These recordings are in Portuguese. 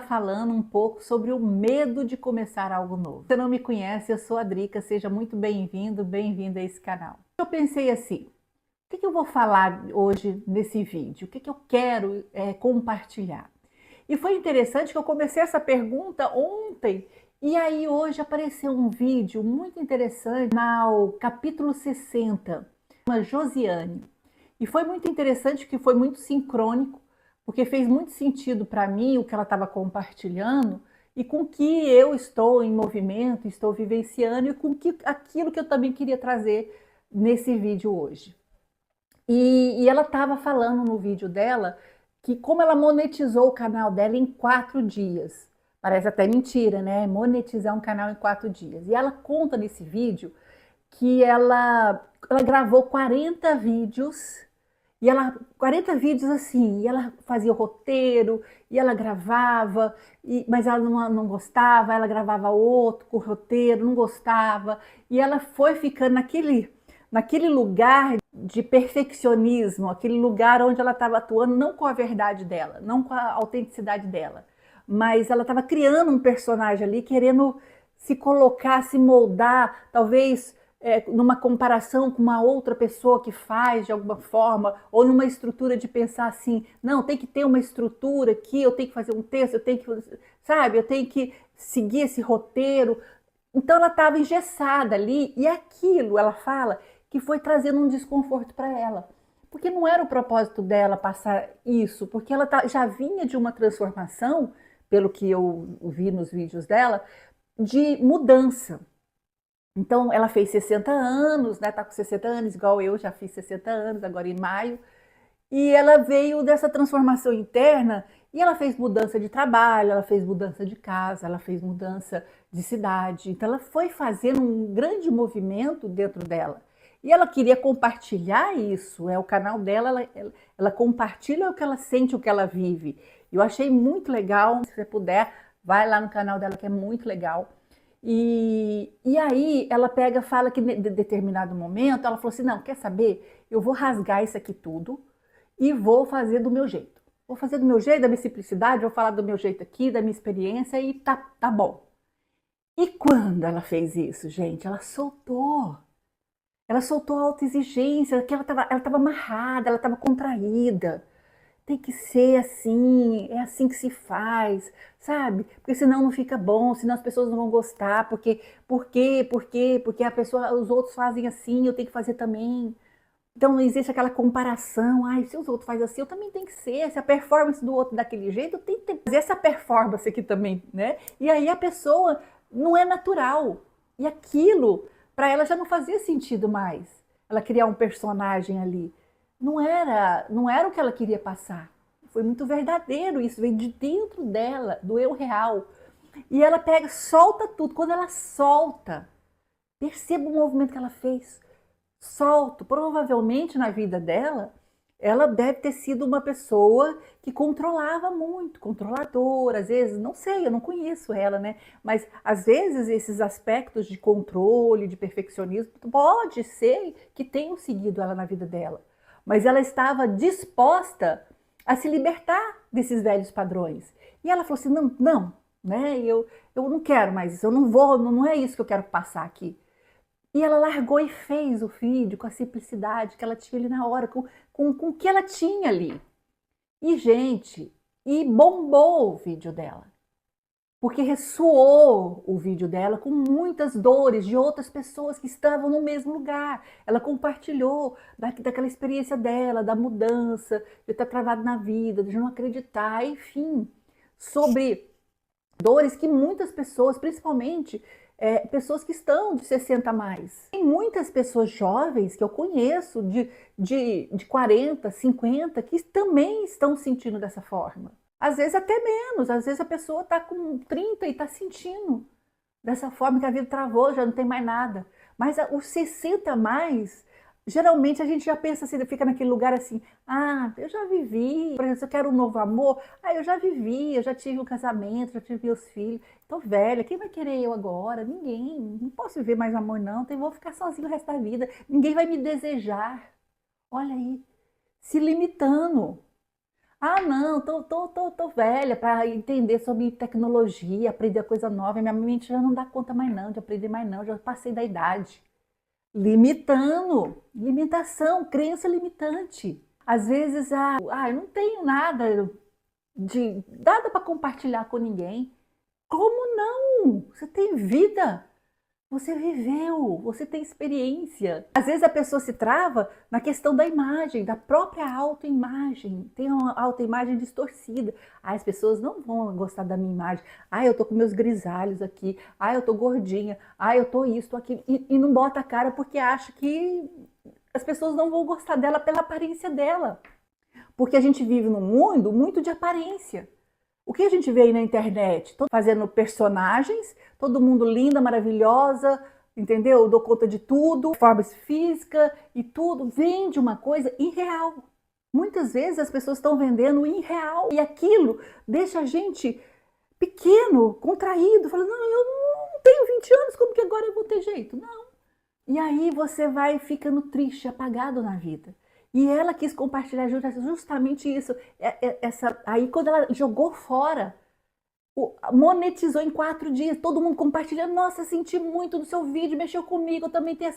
Falando um pouco sobre o medo de começar algo novo. Se você não me conhece, eu sou a Drica, seja muito bem-vindo, bem-vinda a esse canal. Eu pensei assim, o que eu vou falar hoje nesse vídeo? O que eu quero compartilhar? E foi interessante que eu comecei essa pergunta ontem, e aí hoje apareceu um vídeo muito interessante no capítulo 60, uma Josiane. E foi muito interessante que foi muito sincrônico, porque fez muito sentido para mim o que ela estava compartilhando e com que eu estou em movimento, estou vivenciando e com aquilo que eu também queria trazer nesse vídeo hoje. E ela estava falando no vídeo dela que como ela monetizou o canal dela em 4 dias. Parece até mentira, né? Monetizar um canal em 4 dias. E ela conta nesse vídeo que ela gravou 40 vídeos e ela 40 vídeos assim, e ela fazia o roteiro, e ela gravava, mas ela não gostava, ela gravava outro com o roteiro, não gostava, e ela foi ficando naquele lugar de perfeccionismo, aquele lugar onde ela estava atuando não com a verdade dela, não com a autenticidade dela, mas ela estava criando um personagem ali, querendo se colocar, se moldar, talvez numa comparação com uma outra pessoa que faz de alguma forma, ou numa estrutura de pensar assim, não, tem que ter uma estrutura aqui, eu tenho que fazer um texto, eu tenho que, sabe, eu tenho que seguir esse roteiro. Então ela estava engessada ali, e aquilo, ela fala, que foi trazendo um desconforto para ela. Porque não era o propósito dela passar isso, porque ela já vinha de uma transformação, pelo que eu vi nos vídeos dela, de mudança. Então, ela fez 60 anos, né? Tá com 60 anos, igual eu já fiz 60 anos, agora em maio. E ela veio dessa transformação interna e ela fez mudança de trabalho, ela fez mudança de casa, ela fez mudança de cidade. Então, ela foi fazendo um grande movimento dentro dela. E ela queria compartilhar isso, o canal dela, ela compartilha o que ela sente, o que ela vive. Eu achei muito legal, se você puder, vai lá no canal dela que é muito legal. E aí ela pega, fala que em determinado momento, ela falou assim, não, quer saber? Eu vou rasgar isso aqui tudo e vou fazer do meu jeito. Vou fazer do meu jeito, da minha simplicidade, vou falar do meu jeito aqui, da minha experiência e tá bom. E quando ela fez isso, gente, ela soltou. Ela soltou a autoexigência, que ela tava amarrada, ela estava contraída. Tem que ser assim, é assim que se faz, sabe? Porque senão não fica bom, senão as pessoas não vão gostar, porque a pessoa, os outros fazem assim, eu tenho que fazer também. Então existe aquela comparação, ai, se os outros fazem assim, eu também tenho que ser, se a performance do outro daquele jeito, eu tenho que fazer essa performance aqui também, né? E aí a pessoa não é natural. E aquilo, para ela já não fazia sentido mais. Ela criar um personagem ali. Não era o que ela queria passar. Foi muito verdadeiro isso, veio de dentro dela, do eu real. E ela pega, solta tudo. Quando ela solta, perceba o movimento que ela fez. Solto, provavelmente na vida dela, ela deve ter sido uma pessoa que controlava muito, controladora, às vezes, não sei, eu não conheço ela, né? Mas às vezes esses aspectos de controle, de perfeccionismo, pode ser que tenham seguido ela na vida dela. Mas ela estava disposta a se libertar desses velhos padrões. E ela falou assim: não, não, né? Eu não quero mais isso, eu não vou, não é isso que eu quero passar aqui. E ela largou e fez o vídeo com a simplicidade que ela tinha ali na hora, com o que ela tinha ali. E, gente, e bombou o vídeo dela. Porque ressoou o vídeo dela com muitas dores de outras pessoas que estavam no mesmo lugar. Ela compartilhou daquela experiência dela, da mudança, de estar travado na vida, de não acreditar, enfim, sobre dores que muitas pessoas, principalmente pessoas que estão de 60 a mais. Tem muitas pessoas jovens que eu conheço, de 40, 50, que também estão sentindo dessa forma. Às vezes até menos, às vezes a pessoa está com 30 e está sentindo dessa forma que a vida travou, já não tem mais nada. Mas os 60 a mais, geralmente a gente já pensa assim, fica naquele lugar assim, ah, eu já vivi, por exemplo, se eu quero um novo amor, ah, eu já vivi, eu já tive um casamento, já tive meus filhos, tô velha, quem vai querer eu agora? Ninguém, não posso viver mais amor não, então eu vou ficar sozinho o resto da vida, ninguém vai me desejar. Olha aí, se limitando. Ah, não, tô velha para entender sobre tecnologia, aprender coisa nova. Minha mente já não dá conta mais não, de aprender mais não, já passei da idade. Limitando, limitação, crença limitante. Às vezes, eu não tenho nada para compartilhar com ninguém. Como não? Você tem vida. Você viveu, você tem experiência. Às vezes a pessoa se trava na questão da imagem, da própria autoimagem. Tem uma autoimagem distorcida. As pessoas não vão gostar da minha imagem. Eu tô com meus grisalhos aqui. Eu tô gordinha. Eu tô isso, tô aquilo. E não bota a cara porque acha que as pessoas não vão gostar dela pela aparência dela. Porque a gente vive num mundo muito de aparência. O que a gente vê aí na internet? Tô fazendo personagens, todo mundo linda, maravilhosa, entendeu? Eu dou conta de tudo, performance física e tudo. Vende uma coisa irreal. Muitas vezes as pessoas estão vendendo irreal e aquilo deixa a gente pequeno, contraído, falando, não, eu não tenho 20 anos, como que agora eu vou ter jeito? Não. E aí você vai ficando triste, apagado na vida. E ela quis compartilhar justamente isso. Aí quando ela jogou fora, monetizou em 4 dias, todo mundo compartilhando, nossa, senti muito do seu vídeo, mexeu comigo, eu também tenho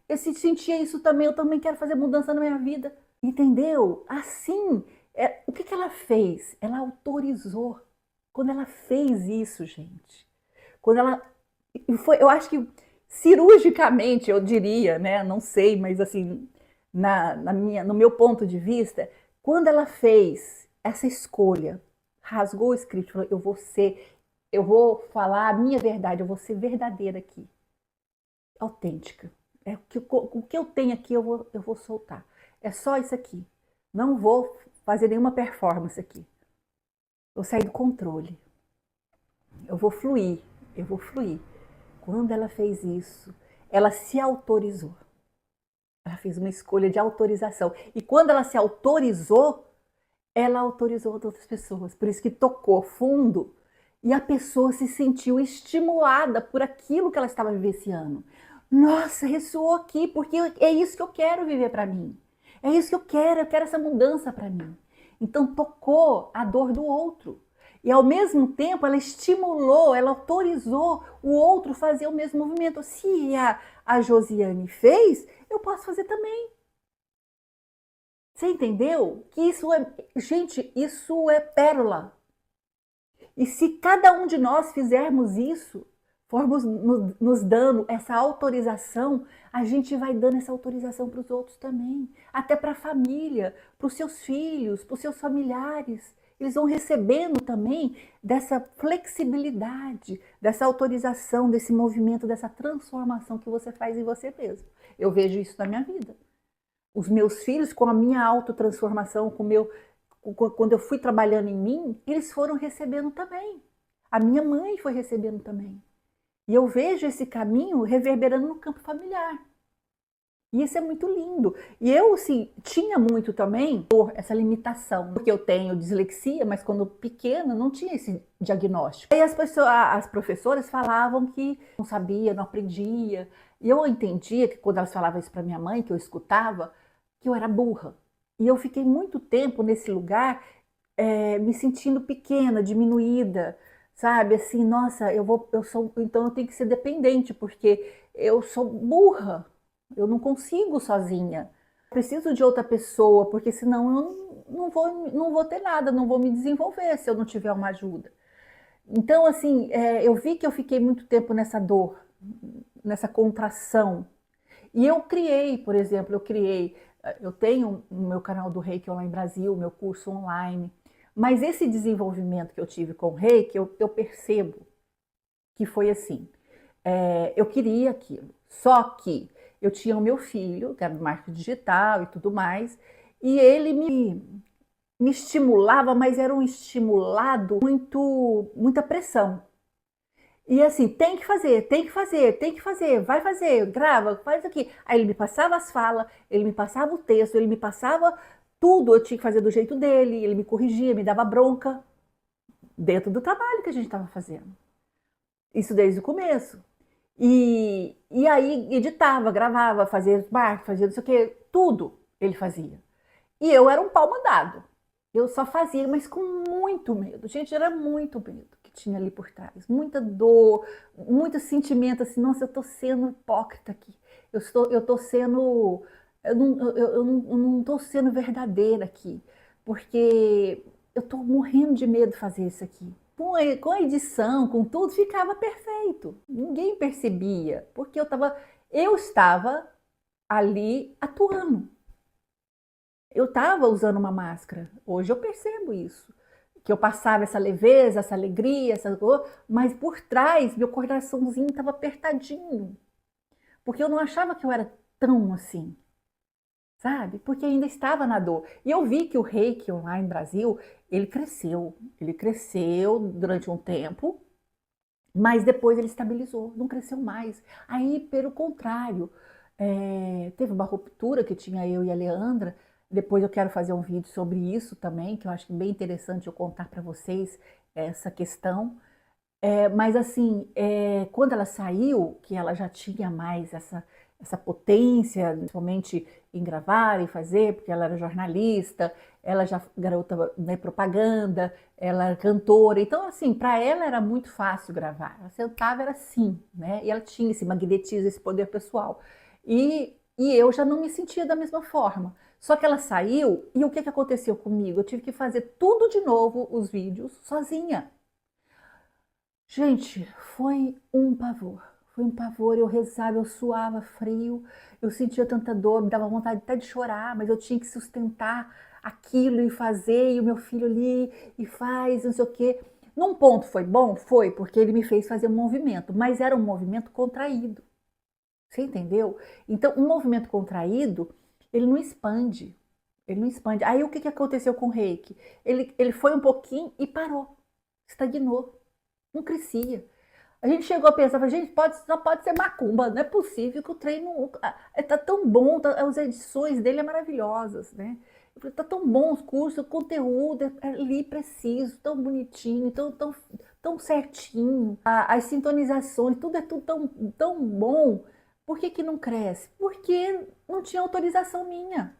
eu sentia isso também, eu também quero fazer mudança na minha vida. Entendeu? Assim, o que ela fez? Ela autorizou. Quando ela fez isso, gente, quando ela eu acho que cirurgicamente, eu diria, né? Não sei, mas assim, no meu ponto de vista, quando ela fez essa escolha, rasgou o script, falou, eu vou falar a minha verdade, eu vou ser verdadeira aqui, autêntica. O que eu tenho aqui eu vou soltar. É só isso aqui. Não vou fazer nenhuma performance aqui. Eu sair do controle. Eu vou fluir. Eu vou fluir. Quando ela fez isso, ela se autorizou. Ela fez uma escolha de autorização. E quando ela se autorizou, ela autorizou outras pessoas. Por isso que tocou fundo e a pessoa se sentiu estimulada por aquilo que ela estava vivenciando. Nossa, ressoou aqui, porque é isso que eu quero viver para mim. É isso que eu quero essa mudança para mim. Então tocou a dor do outro. E ao mesmo tempo ela estimulou, ela autorizou o outro fazer o mesmo movimento. Se a Josiane fez, eu posso fazer também. Você entendeu? Que isso é, gente, isso é pérola. E se cada um de nós fizermos isso, formos nos dando essa autorização, a gente vai dando essa autorização para os outros também. Até para a família, para os seus filhos, para os seus familiares. Eles vão recebendo também dessa flexibilidade, dessa autorização, desse movimento, dessa transformação que você faz em você mesmo. Eu vejo isso na minha vida. Os meus filhos, com a minha autotransformação, quando eu fui trabalhando em mim, eles foram recebendo também. A minha mãe foi recebendo também. E eu vejo esse caminho reverberando no campo familiar. E isso é muito lindo. E eu, assim, tinha muito também essa limitação. Porque eu tenho dislexia, mas quando pequena não tinha esse diagnóstico. Aí as professoras falavam que não sabia, não aprendia. E eu entendia que quando elas falavam isso para minha mãe, que eu escutava, que eu era burra. E eu fiquei muito tempo nesse lugar, me sentindo pequena, diminuída, sabe? Assim, nossa, então eu tenho que ser dependente, porque eu sou burra. Eu não consigo sozinha. Preciso de outra pessoa, porque senão eu não vou ter nada, não vou me desenvolver se eu não tiver uma ajuda. Então, assim, eu vi que eu fiquei muito tempo nessa dor, nessa contração. E eu criei, por exemplo, eu tenho o meu canal do Reiki Online Brasil, meu curso online. Mas esse desenvolvimento que eu tive com o Reiki, eu percebo que foi assim. Eu queria aquilo, só que eu tinha o meu filho, que era do marketing digital e tudo mais, e ele me estimulava, mas era um estimulado muita pressão. E assim, tem que fazer, vai fazer, grava, faz aqui. Aí ele me passava as falas, ele me passava o texto, ele me passava tudo, eu tinha que fazer do jeito dele, ele me corrigia, me dava bronca, dentro do trabalho que a gente estava fazendo. Isso desde o começo. E aí editava, gravava, fazia marketing, fazia não sei o que, tudo ele fazia. E eu era um pau mandado. Eu só fazia, mas com muito medo. Gente, era muito medo que tinha ali por trás. Muita dor, muito sentimento assim, nossa, eu tô sendo hipócrita aqui. Eu tô sendo, eu não tô sendo verdadeira aqui. Porque eu tô morrendo de medo de fazer isso aqui. Com a edição, com tudo, ficava perfeito. Ninguém percebia, porque eu estava ali atuando. Eu estava usando uma máscara. Hoje eu percebo isso. Que eu passava essa leveza, essa alegria, essa coisa, mas por trás meu coraçãozinho estava apertadinho. Porque eu não achava que eu era tão assim, sabe? Porque ainda estava na dor. E eu vi que o Reiki lá em Brasil, ele cresceu. Ele cresceu durante um tempo, mas depois ele estabilizou, não cresceu mais. Aí, pelo contrário, teve uma ruptura que tinha eu e a Leandra. Depois eu quero fazer um vídeo sobre isso também, que eu acho bem interessante eu contar para vocês essa questão. Mas assim, quando ela saiu, que ela já tinha mais essa potência, principalmente em gravar e fazer, porque ela era jornalista, ela já garota, né, propaganda, ela era cantora, então assim, para ela era muito fácil gravar. Ela sentava, era assim, né? E ela tinha esse magnetismo, esse poder pessoal. E eu já não me sentia da mesma forma. Só que ela saiu, e o que aconteceu comigo? Eu tive que fazer tudo de novo, os vídeos, sozinha. Gente, foi um pavor. Foi um pavor. Eu rezava, eu suava frio, eu sentia tanta dor, me dava vontade até de chorar, mas eu tinha que sustentar aquilo e fazer, e o meu filho ali, e faz, não sei o quê. Num ponto foi bom? Foi, porque ele me fez fazer um movimento, mas era um movimento contraído. Você entendeu? Então, um movimento contraído, ele não expande. Ele não expande. Aí o que aconteceu com o Reiki? Ele foi um pouquinho e parou, estagnou, não crescia. A gente chegou a pensar, gente, só pode ser macumba, não é possível que o treino tá tão bom, as edições dele é maravilhosas, né? Eu falei, tá tão bom os cursos, o conteúdo é ali preciso, tão bonitinho, tão certinho, as sintonizações, tudo tão bom. Por que não cresce? Porque não tinha autorização minha.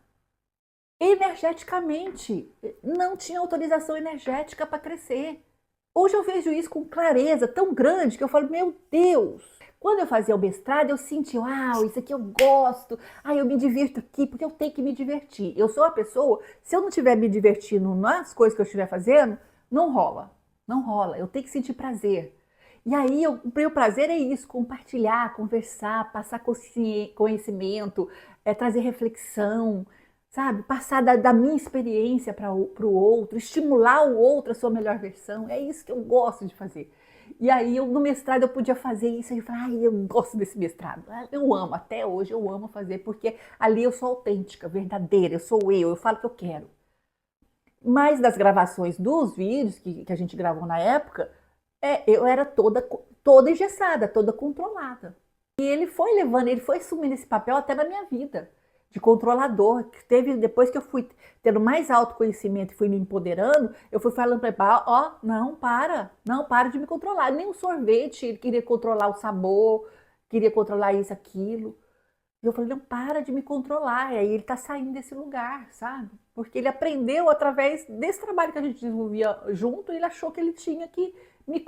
Energeticamente, não tinha autorização energética para crescer. Hoje eu vejo isso com clareza tão grande que eu falo, meu Deus! Quando eu fazia o mestrado, eu sentia, uau, isso aqui eu gosto, eu me divirto aqui, porque eu tenho que me divertir. Eu sou a pessoa, se eu não estiver me divertindo nas coisas que eu estiver fazendo, não rola, não rola, eu tenho que sentir prazer. E aí, o meu prazer é isso, compartilhar, conversar, passar conhecimento, trazer reflexão, sabe? Passar da minha experiência para o outro, estimular o outro a sua melhor versão. É isso que eu gosto de fazer. E aí, no mestrado, eu podia fazer isso. E eu falei, eu gosto desse mestrado. Eu amo, até hoje eu amo fazer, porque ali eu sou autêntica, verdadeira, eu sou eu falo o que eu quero. Mas das gravações dos vídeos que a gente gravou na época, eu era toda engessada, toda controlada. E ele foi levando, ele foi assumindo esse papel até na minha vida, de controlador. Que teve, depois que eu fui tendo mais autoconhecimento e fui me empoderando, eu fui falando para ele, não para de me controlar. Nem um sorvete, ele queria controlar o sabor, queria controlar isso, aquilo. E eu falei, não, para de me controlar. E aí ele tá saindo desse lugar, sabe? Porque ele aprendeu através desse trabalho que a gente desenvolvia junto, ele achou que ele tinha que me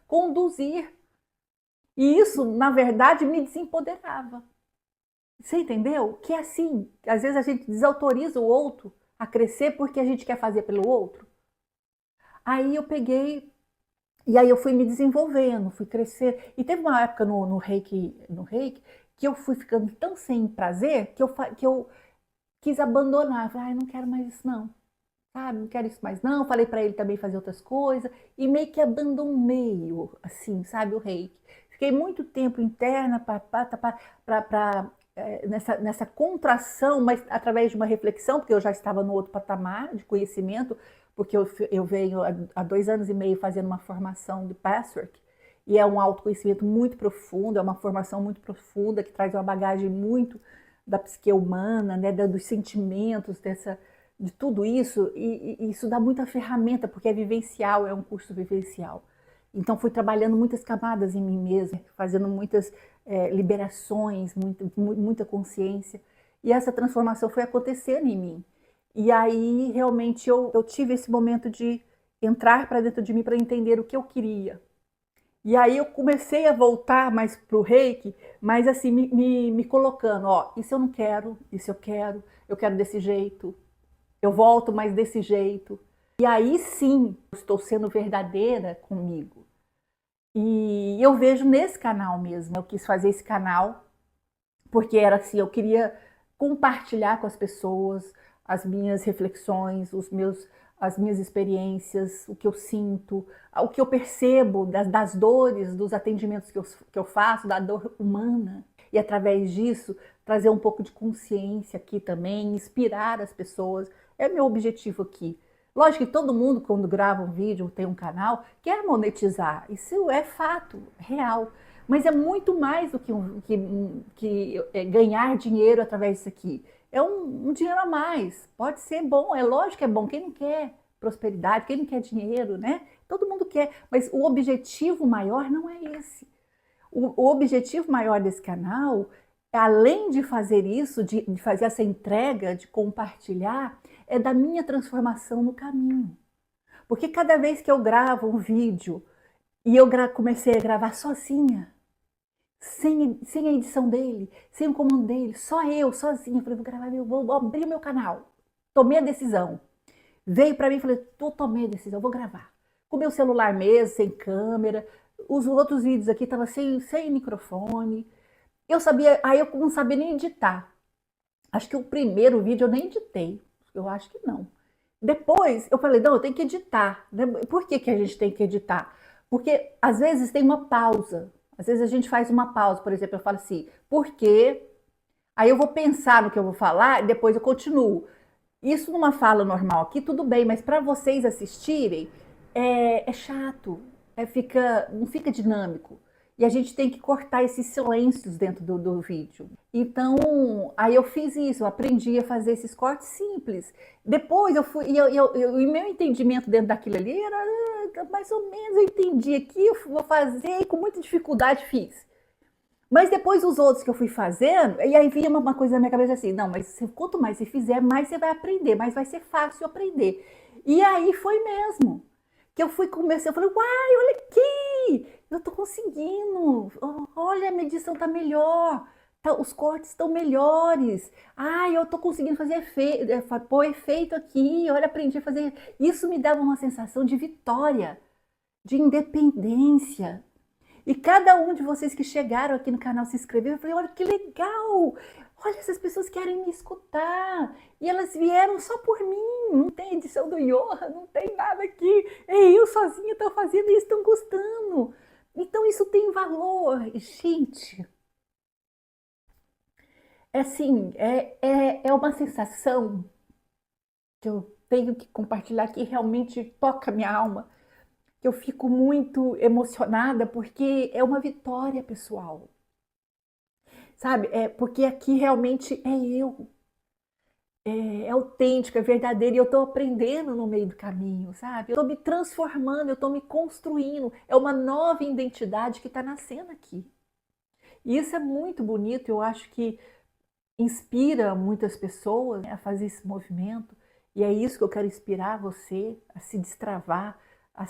conduzir. E isso, na verdade, me desempoderava. Você entendeu? Que é assim, às vezes a gente desautoriza o outro a crescer porque a gente quer fazer pelo outro. Aí eu peguei, e aí eu fui me desenvolvendo, fui crescer. E teve uma época no reiki, que eu fui ficando tão sem prazer que eu quis abandonar. Falei, não quero mais isso não, sabe? Não quero isso mais não. Falei para ele também fazer outras coisas e meio que abandonei, assim, sabe, o reiki. Fiquei muito tempo interna nessa contração, mas através de uma reflexão, porque eu já estava no outro patamar de conhecimento, porque eu venho há 2 anos e meio fazendo uma formação de Passwork, e é um autoconhecimento muito profundo, é uma formação muito profunda, que traz uma bagagem muito da psique humana, né, dos sentimentos, de tudo isso, e isso dá muita ferramenta, porque é vivencial, é um curso vivencial. Então fui trabalhando muitas camadas em mim mesma, fazendo muitas liberações, muita consciência, e essa transformação foi acontecendo em mim. E aí realmente eu tive esse momento de entrar para dentro de mim para entender o que eu queria. E aí eu comecei a voltar mais para o reiki, mas assim, me colocando, ó, isso eu não quero, isso eu quero desse jeito, eu volto mais desse jeito. E aí sim, eu estou sendo verdadeira comigo. E eu vejo nesse canal mesmo, eu quis fazer esse canal, porque era assim, eu queria compartilhar com as pessoas as minhas reflexões, as minhas experiências, o que eu sinto, o que eu percebo das dores, dos atendimentos que eu faço, da dor humana. E através disso, trazer um pouco de consciência aqui também, inspirar as pessoas. É meu objetivo aqui. Lógico que todo mundo, quando grava um vídeo, tem um canal, quer monetizar. Isso é fato, real. Mas é muito mais do que ganhar dinheiro através disso aqui. É um dinheiro a mais. Pode ser bom, é lógico que é bom. Quem não quer prosperidade, quem não quer dinheiro, né? Todo mundo quer. Mas o objetivo maior não é esse. O objetivo maior desse canal, além de fazer isso, de fazer essa entrega, de compartilhar, é da minha transformação no caminho. Porque cada vez que eu gravo um vídeo e eu comecei a gravar sozinha, sem a edição dele, sem o comando dele, só eu, sozinha, falei, vou gravar, vou abrir meu canal. Tomei a decisão. Veio para mim e falei, tomei a decisão, vou gravar. Com meu celular mesmo, sem câmera. Os outros vídeos aqui estavam sem microfone. Eu sabia, aí eu não sabia nem editar. Acho que o primeiro vídeo eu nem editei. Eu acho que não. Depois eu falei, não, eu tenho que editar. Por que a gente tem que editar? Porque às vezes tem uma pausa. Às vezes a gente faz uma pausa, por exemplo, eu falo assim, por quê? Aí eu vou pensar no que eu vou falar e depois eu continuo. Isso numa fala normal aqui, tudo bem, mas para vocês assistirem, é chato, não fica dinâmico. E a gente tem que cortar esses silêncios dentro do vídeo. Então, aí eu fiz isso, eu aprendi a fazer esses cortes simples. Depois eu fui, e meu entendimento dentro daquilo ali era mais ou menos, eu entendi aqui, eu vou fazer, e com muita dificuldade fiz. Mas depois os outros que eu fui fazendo, e aí vinha uma coisa na minha cabeça assim, não, mas quanto mais você fizer, mais você vai aprender, mais vai ser fácil aprender. E aí foi mesmo. Que eu comecei, eu falei, uai, olha aqui, eu tô conseguindo, olha, a medição tá melhor, os cortes estão melhores, ai, eu tô conseguindo fazer pôr efeito aqui, olha, aprendi a fazer. Isso me dava uma sensação de vitória, de independência. E cada um de vocês que chegaram aqui no canal se inscreveram, eu falei, olha que legal! Olha, essas pessoas querem me escutar. E elas vieram só por mim. Não tem edição do Johan, não tem nada aqui. Eu sozinha estou fazendo e eles estão gostando. Então isso tem valor. Gente, é assim, é uma sensação que eu tenho que compartilhar que realmente toca minha alma. Eu fico muito emocionada porque é uma vitória pessoal, sabe? Porque aqui realmente é autêntico, é verdadeiro e eu estou aprendendo no meio do caminho, sabe? Eu estou me transformando, eu estou me construindo, é uma nova identidade que está nascendo aqui. E isso é muito bonito, eu acho que inspira muitas pessoas, né, a fazer esse movimento e é isso que eu quero inspirar você a se destravar, a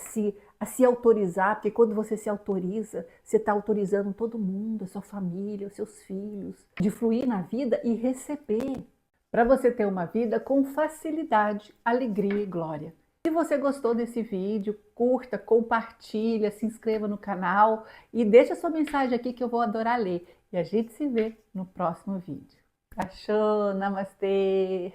se autorizar, porque quando você se autoriza, você está autorizando todo mundo, a sua família, os seus filhos, de fluir na vida e receber, para você ter uma vida com facilidade, alegria e glória. Se você gostou desse vídeo, curta, compartilha, se inscreva no canal e deixa sua mensagem aqui que eu vou adorar ler. E a gente se vê no próximo vídeo. Achou? Namastê!